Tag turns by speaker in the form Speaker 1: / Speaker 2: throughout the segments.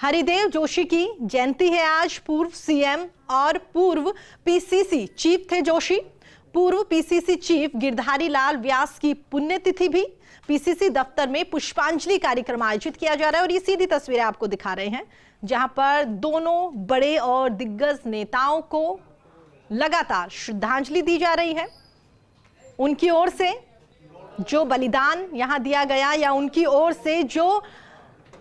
Speaker 1: हरिदेव जोशी की जयंती है आज। पूर्व सीएम और पूर्व पीसीसी चीफ थे जोशी। पूर्व पीसीसी चीफ गिरधारी लाल व्यास की पुण्यतिथि भी। पीसीसी दफ्तर में पुष्पांजलि कार्यक्रम आयोजित किया जा रहा है और ये सीधी तस्वीरें आपको दिखा रहे हैं जहां पर दोनों बड़े और दिग्गज नेताओं को लगातार श्रद्धांजलि दी जा रही है। उनकी ओर से जो बलिदान यहां दिया गया या उनकी ओर से जो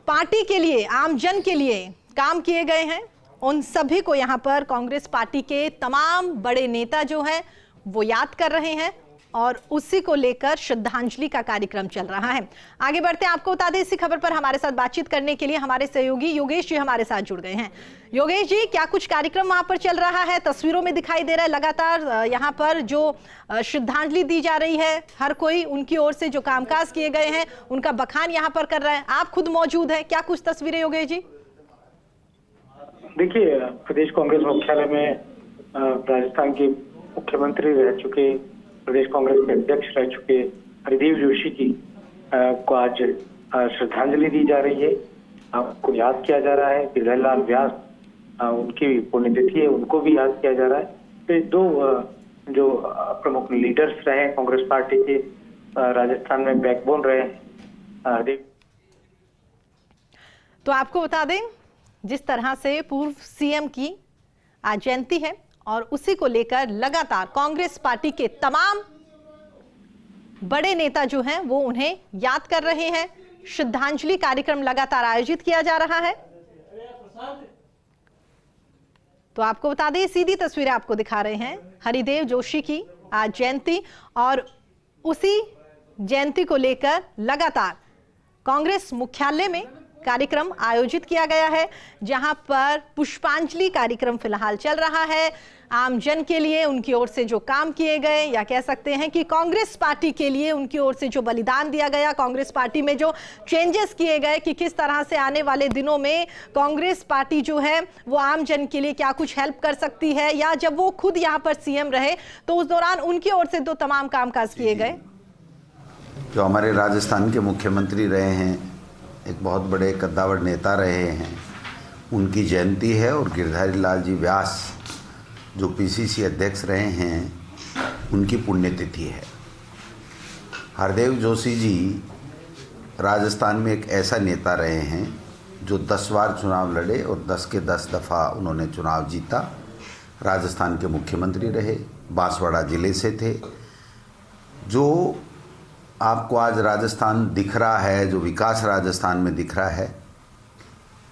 Speaker 1: पार्टी के लिए, आमजन के लिए काम किए गए हैं, उन सभी को यहां पर कांग्रेस पार्टी के तमाम बड़े नेता जो हैं वो याद कर रहे हैं और उसी को लेकर श्रद्धांजलि का कार्यक्रम चल रहा है। आगे बढ़ते हैं, आपको बता दें इसी खबर पर हमारे साथ बातचीत करने के लिए हमारे सहयोगी योगेश जी हमारे साथ जुड़ गए हैं। योगेश जी, क्या कुछ कार्यक्रम वहां पर चल रहा है? तस्वीरों में दिखाई दे रहा है लगातार यहाँ पर जो श्रद्धांजलि दी जा रही है, हर कोई उनकी ओर से जो कामकाज किए गए हैं उनका बखान यहाँ पर कर रहा है। आप खुद मौजूद है, क्या कुछ तस्वीरें योगेश जी?
Speaker 2: देखिए, प्रदेश कांग्रेस मुख्यालय में राजस्थान के मुख्यमंत्री रह चुके, प्रदेश कांग्रेस के अध्यक्ष रह चुके हरिदेव जोशी की को आज श्रद्धांजलि दी जा रही है। उनको याद किया जा रहा है। गिरधारी लाल व्यास उनकी पुण्यतिथि है, उनको भी याद किया जा रहा है। तो दो जो प्रमुख लीडर्स रहे कांग्रेस पार्टी के, राजस्थान में बैकबोन रहे हरिदेव।
Speaker 1: तो आपको बता दें, जिस तरह से पूर्व सीएम की आज जयंती है और उसी को लेकर लगातार कांग्रेस पार्टी के तमाम बड़े नेता जो हैं वो उन्हें याद कर रहे हैं। श्रद्धांजलि कार्यक्रम लगातार आयोजित किया जा रहा है। तो आपको बता दें, सीधी तस्वीरें आपको दिखा रहे हैं हरिदेव जोशी की आज जयंती और उसी जयंती को लेकर लगातार कांग्रेस मुख्यालय में कार्यक्रम आयोजित किया गया है जहां पर पुष्पांजलि कार्यक्रम फिलहाल चल रहा है। आमजन के लिए उनकी ओर से जो काम किए गए या कह सकते हैं कि कांग्रेस पार्टी के लिए उनकी ओर से जो बलिदान दिया गया, कांग्रेस पार्टी में जो चेंजेस किए गए कि किस तरह से आने वाले दिनों में कांग्रेस पार्टी जो है वो आमजन के लिए क्या कुछ हेल्प कर सकती है, या जब वो खुद यहाँ पर सीएम रहे तो उस दौरान उनकी ओर से तो तमाम कामकाज किए गए।
Speaker 3: जो हमारे राजस्थान के मुख्यमंत्री रहे हैं, एक बहुत बड़े कद्दावर नेता रहे हैं, उनकी जयंती है और गिरधारी लाल जी व्यास जो पीसीसी अध्यक्ष रहे हैं उनकी पुण्यतिथि है। हरदेव जोशी जी राजस्थान में एक ऐसा नेता रहे हैं जो 10 बार चुनाव लड़े और 10 के 10 दफ़ा उन्होंने चुनाव जीता। राजस्थान के मुख्यमंत्री रहे, बांसवाड़ा ज़िले से थे। जो आपको आज राजस्थान दिख रहा है, जो विकास राजस्थान में दिख रहा है,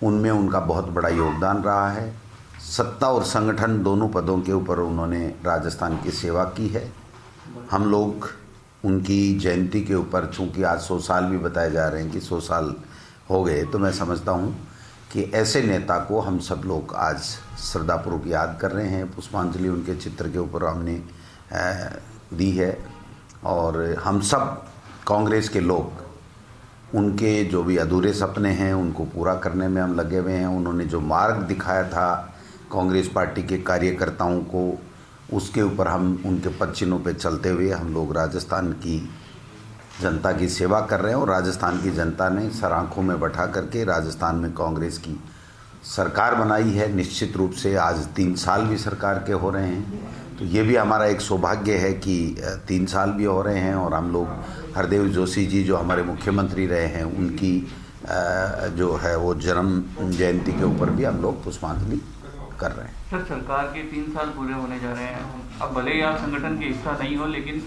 Speaker 3: उनमें उनका बहुत बड़ा योगदान रहा है। सत्ता और संगठन दोनों पदों के ऊपर उन्होंने राजस्थान की सेवा की है। हम लोग उनकी जयंती के ऊपर, चूँकि आज 100 साल भी बताए जा रहे हैं कि 100 साल हो गए, तो मैं समझता हूँ कि ऐसे नेता को हम सब लोग आज श्रद्धापूर्वक याद कर रहे हैं। पुष्पांजलि उनके चित्र के ऊपर हमने दी है और हम सब कांग्रेस के लोग उनके जो भी अधूरे सपने हैं उनको पूरा करने में हम लगे हुए हैं। उन्होंने जो मार्ग दिखाया था कांग्रेस पार्टी के कार्यकर्ताओं को, उसके ऊपर हम उनके पद चिन्हों पे चलते हुए हम लोग राजस्थान की जनता की सेवा कर रहे हैं और राजस्थान की जनता ने सर आँखों में बैठा करके राजस्थान में कांग्रेस की सरकार बनाई है। निश्चित रूप से आज 3 साल भी सरकार के हो रहे हैं, तो ये भी हमारा एक सौभाग्य है कि 3 साल भी हो रहे हैं और हम लोग हरदेव जोशी जी जो हमारे मुख्यमंत्री रहे हैं उनकी जो है वो जन्म जयंती के ऊपर भी हम लोग पुष्पांजलि कर रहे हैं।
Speaker 4: सर, सरकार के 3 साल पूरे होने जा रहे हैं। अब भले ही आप संगठन के हिस्सा नहीं हो, लेकिन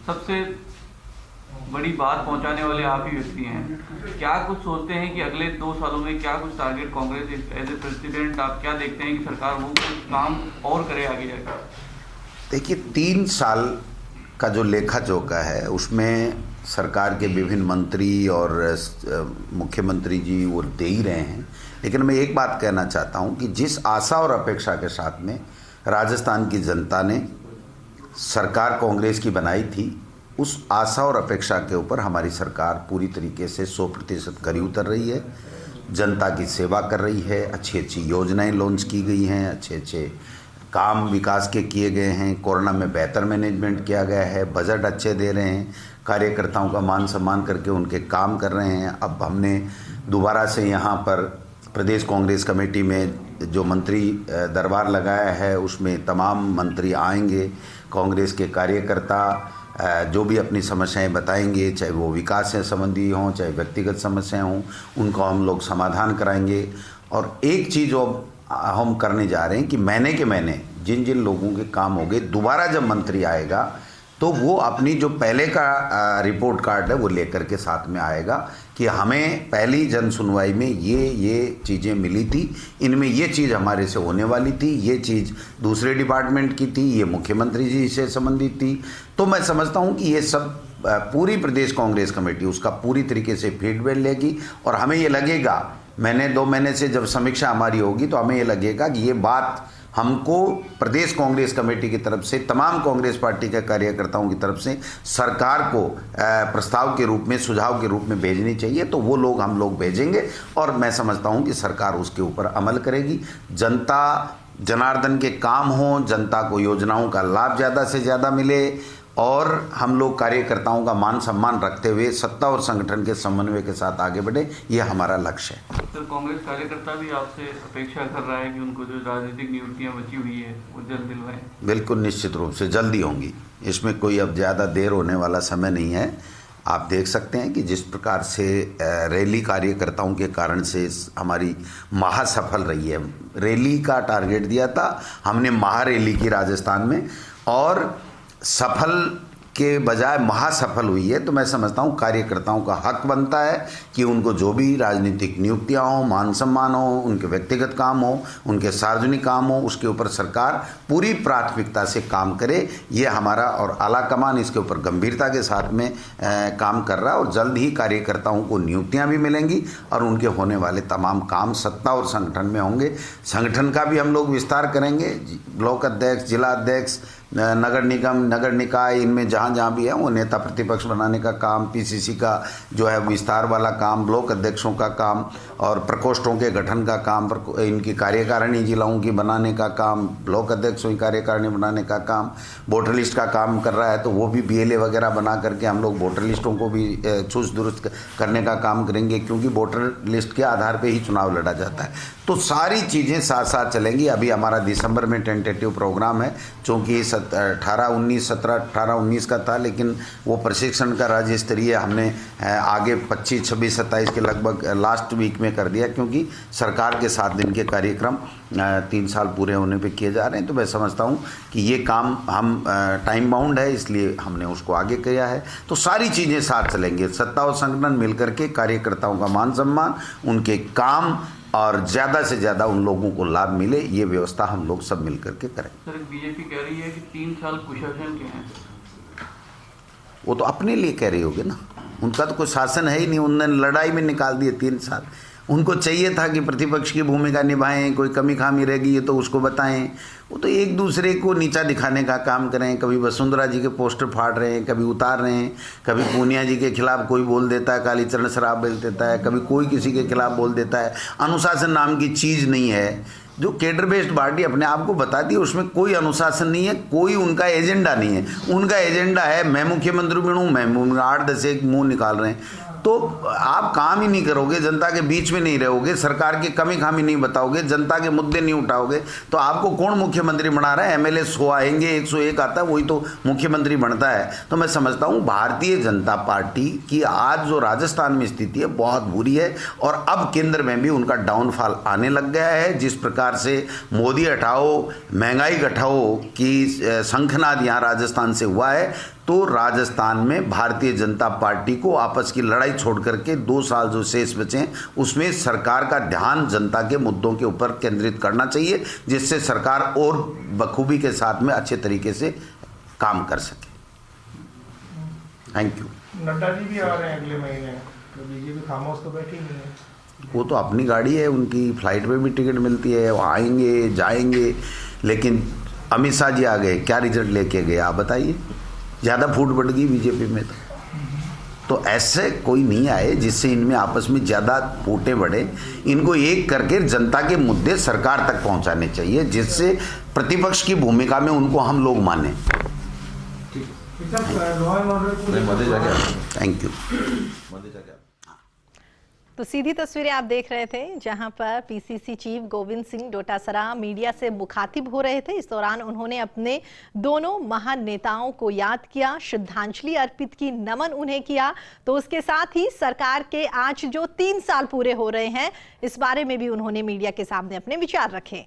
Speaker 4: सबसे बड़ी बात पहुंचाने वाले आप ही व्यक्ति हैं। क्या कुछ सोचते हैं कि अगले 2 सालों में क्या कुछ target Congress as a president आप क्या देखते हैं कि सरकार वो कुछ काम और करे आगे जाकर?
Speaker 3: देखिए, 3 साल का जो लेखा जोखा है उसमें सरकार के विभिन्न मंत्री और मुख्यमंत्री जी वो दे ही रहे हैं, लेकिन मैं एक बात कहना चाहता हूं कि जिस आशा और अपेक्षा के साथ में राजस्थान की जनता ने सरकार कांग्रेस की बनाई थी, उस आशा और अपेक्षा के ऊपर हमारी सरकार पूरी तरीके से 100% खरी उतर रही है। जनता की सेवा कर रही है, अच्छी अच्छी योजनाएं लॉन्च की गई हैं, अच्छे अच्छे काम विकास के किए गए हैं। कोरोना में बेहतर मैनेजमेंट किया गया है, बजट अच्छे दे रहे हैं, कार्यकर्ताओं का मान सम्मान करके उनके काम कर रहे हैं। अब हमने दोबारा से यहाँ पर प्रदेश कांग्रेस कमेटी में जो मंत्री दरबार लगाया है उसमें तमाम मंत्री आएंगे। कांग्रेस के कार्यकर्ता जो भी अपनी समस्याएं बताएंगे, चाहे वो विकास से संबंधी हों, चाहे व्यक्तिगत समस्याएं हों, उनको हम लोग समाधान कराएंगे। और एक चीज़ अब हम करने जा रहे हैं कि महीने के महीने जिन जिन लोगों के काम हो गए, दोबारा जब मंत्री आएगा तो वो अपनी जो पहले का रिपोर्ट कार्ड है वो लेकर के साथ में आएगा कि हमें पहली जन सुनवाई में ये चीज़ें मिली थी, इनमें ये चीज़ हमारे से होने वाली थी, ये चीज़ दूसरे डिपार्टमेंट की थी, ये मुख्यमंत्री जी से संबंधित थी। तो मैं समझता हूँ कि ये सब पूरी प्रदेश कांग्रेस कमेटी उसका पूरी तरीके से फीडबैक लेगी और हमें ये लगेगा, महीने 2 महीने से जब समीक्षा हमारी होगी तो हमें ये लगेगा कि ये बात हमको प्रदेश कांग्रेस कमेटी की तरफ से, तमाम कांग्रेस पार्टी के कार्यकर्ताओं की तरफ से सरकार को प्रस्ताव के रूप में, सुझाव के रूप में भेजनी चाहिए। तो वो लोग हम लोग भेजेंगे और मैं समझता हूँ कि सरकार उसके ऊपर अमल करेगी। जनता जनार्दन के काम हों, जनता को योजनाओं का लाभ ज़्यादा से ज़्यादा मिले और हम लोग कार्यकर्ताओं का मान सम्मान रखते हुए सत्ता और संगठन के समन्वय के साथ आगे बढ़े, ये हमारा लक्ष्य है।
Speaker 4: सर, कांग्रेस कार्यकर्ता भी आपसे अपेक्षा कर रहा है कि उनको जो राजनीतिक नियुक्तियां बची हुई है वो जल्द दिलवाएं।
Speaker 3: बिल्कुल निश्चित रूप से जल्दी होंगी, इसमें कोई अब ज़्यादा देर होने वाला समय नहीं है। आप देख सकते हैं कि जिस प्रकार से रैली कार्यकर्ताओं के कारण से हमारी महासफल रही है। रैली का टारगेट दिया था हमने, महारैली की राजस्थान में, और सफल के बजाय महासफल हुई है। तो मैं समझता हूँ कार्यकर्ताओं का हक बनता है कि उनको जो भी राजनीतिक नियुक्तियाँ हों, मान सम्मान हो, उनके व्यक्तिगत काम हो, उनके सार्वजनिक काम हो, उसके ऊपर सरकार पूरी प्राथमिकता से काम करे। ये हमारा और आला कमान इसके ऊपर गंभीरता के साथ में काम कर रहा है और जल्द ही कार्यकर्ताओं को नियुक्तियाँ भी मिलेंगी और उनके होने वाले तमाम काम सत्ता और संगठन में होंगे। संगठन का भी हम लोग विस्तार करेंगे, ब्लॉक अध्यक्ष, जिला अध्यक्ष, नगर निगम, नगर निकाय, इनमें जहाँ जहाँ भी है वो नेता प्रतिपक्ष बनाने का काम, पीसीसी का जो है विस्तार वाला काम, ब्लॉक अध्यक्षों का काम और प्रकोष्ठों के गठन का काम, इनकी कार्यकारिणी जिलाओं की बनाने का काम, ब्लॉक अध्यक्षों की कार्यकारिणी बनाने का काम, वोटर लिस्ट का काम कर रहा है तो वो भी BLA वगैरह बना करके हम लोग वोटर लिस्टों को भी चुस्त दुरुस्त करने का काम करेंगे, क्योंकि वोटर लिस्ट के आधार पर ही चुनाव लड़ा जाता है। तो सारी चीज़ें साथ साथ चलेंगी। अभी हमारा दिसंबर में टेंटेटिव प्रोग्राम है, चूँकि 18-19 का था, लेकिन वो प्रशिक्षण का राज्य स्तरीय हमने आगे 25, 26, 27 के लगभग लास्ट वीक में कर दिया, क्योंकि सरकार के 7 दिन के कार्यक्रम 3 साल पूरे होने पे किए जा रहे हैं। तो मैं समझता हूँ कि ये काम हम टाइम बाउंड है, इसलिए हमने उसको आगे किया है। तो सारी चीज़ें साथ चलेंगे, सत्ता और संगठन मिलकर के कार्यकर्ताओं का मान सम्मान, उनके काम और ज़्यादा से ज़्यादा उन लोगों को लाभ मिले, ये व्यवस्था हम लोग सब मिलकर के करें।
Speaker 4: सर, बीजेपी कह रही है कि 3 साल कुशासन के हैं।
Speaker 3: वो तो अपने लिए कह रही होगी ना, उनका तो कोई शासन है ही नहीं, उन्होंने लड़ाई में निकाल दिए 3 साल। उनको चाहिए था कि प्रतिपक्ष की भूमिका निभाएं, कोई कमी खामी रह गई है तो उसको बताएं। वो तो एक दूसरे को नीचा दिखाने का काम करें, कभी वसुंधरा जी के पोस्टर फाड़ रहे हैं, कभी उतार रहे हैं, कभी पूनिया जी के खिलाफ कोई बोल देता है, कालीचरण शराब बोल देता है, कभी कोई किसी के खिलाफ बोल देता है। अनुशासन नाम की चीज़ नहीं है। जो केडर बेस्ड पार्टी अपने आप को बताती है उसमें कोई अनुशासन नहीं है, कोई उनका एजेंडा नहीं है। उनका एजेंडा है मैं मुख्यमंत्री बनूँ, मैं 8-10 एक मुँह निकाल रहे हैं। तो आप काम ही नहीं करोगे, जनता के बीच में नहीं रहोगे, सरकार की कमी खामी नहीं बताओगे, जनता के मुद्दे नहीं उठाओगे, तो आपको कौन मुख्यमंत्री बना रहा है? MLA 100 आएंगे, 101 आता है, वही तो मुख्यमंत्री बनता है। तो मैं समझता हूँ भारतीय जनता पार्टी की आज जो राजस्थान में स्थिति है बहुत बुरी है और अब केंद्र में भी उनका डाउनफॉल आने लग गया है। जिस प्रकार से मोदी हटाओ, महंगाई घटाओ की शंखनाद यहाँ राजस्थान से हुआ है, तो राजस्थान में भारतीय जनता पार्टी को आपस की लड़ाई छोड़ करके 2 साल जो शेष बचे हैं उसमें सरकार का ध्यान जनता के मुद्दों के ऊपर केंद्रित करना चाहिए, जिससे सरकार और बखूबी के साथ में अच्छे तरीके से काम कर सके। Thank you.
Speaker 5: नड्डा जी भी आ रहे हैं अगले महीने, तो बीजेपी खामोश तो बैठी नहीं है।
Speaker 3: वो तो अपनी गाड़ी है, उनकी फ्लाइट में भी टिकट मिलती है, वो आएंगे जाएंगे। लेकिन अमित शाह जी आ गए, क्या रिजल्ट लेके गए आप बताइए? ज़्यादा फूट बढ़ गई बीजेपी में। तो ऐसे कोई नहीं आए जिससे इनमें आपस में ज़्यादा फूटें बढ़े। इनको एक करके जनता के मुद्दे सरकार तक पहुंचाने चाहिए, जिससे प्रतिपक्ष की भूमिका में उनको हम लोग माने। Thank you.
Speaker 1: तो सीधी तस्वीरें आप देख रहे थे जहां पर PCC chief Govind Singh Dotasra media से मुखातिब हो रहे थे। इस दौरान उन्होंने अपने दोनों महान नेताओं को याद किया, श्रद्धांजलि अर्पित की, नमन उन्हें किया। तो उसके साथ ही सरकार के आज जो 3 साल पूरे हो रहे हैं, इस बारे में भी उन्होंने मीडिया के सामने अपने विचार रखे।